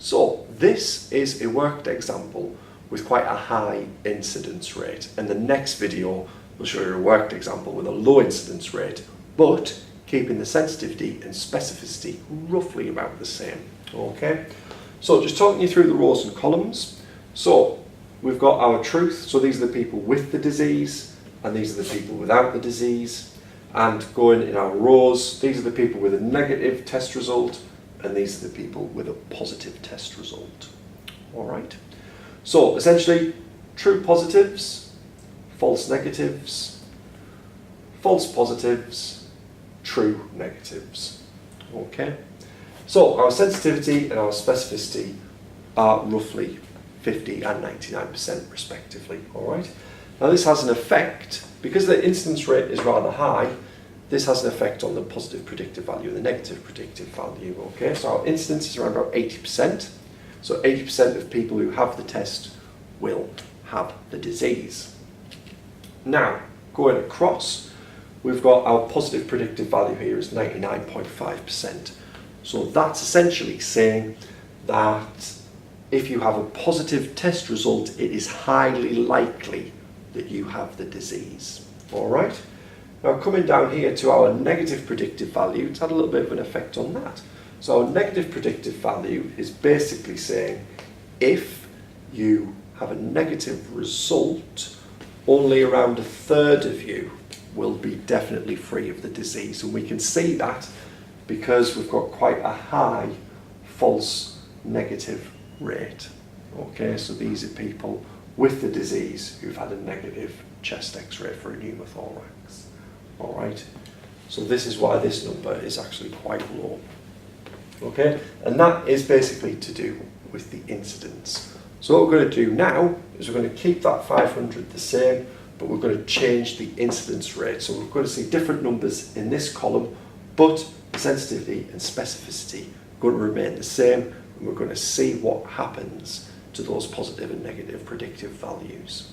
So this is a worked example with quite a high incidence rate, and the next video will show you a worked example with a low incidence rate, but keeping the sensitivity and specificity roughly about the same. Okay, so just talking you through the rows and columns. So we've got our truth, so these are the people with the disease, and these are the people without the disease. And going in our rows, these are the people with a negative test result, and these are the people with a positive test result. All right. So essentially, true positives, false negatives, false positives, true negatives. Okay. So our sensitivity and our specificity are roughly 50 and 99% respectively. All right. Now this has an effect, because the incidence rate is rather high, this has an effect on the positive predictive value and the negative predictive value. Okay, so our incidence is around about 80%. So 80% of people who have the test will have the disease. Now, going across, we've got our positive predictive value here is 99.5%. So that's essentially saying that if you have a positive test result, it is highly likely that you have the disease. All right. Now coming down here to our negative predictive value, it's had a little bit of an effect on that. So our negative predictive value is basically saying if you have a negative result, only around a third of you will be definitely free of the disease. And we can see that because we've got quite a high false negative rate. Okay, so these are people with the disease who've had a negative chest x-ray for a pneumothorax. All right, so this is why this number is actually quite low. Okay, and that is basically to do with the incidence. So what we're going to do now is we're going to keep that 500 the same, but we're going to change the incidence rate. So we're going to see different numbers in this column, but the sensitivity and specificity are going to remain the same, and we're going to see what happens to those positive and negative predictive values.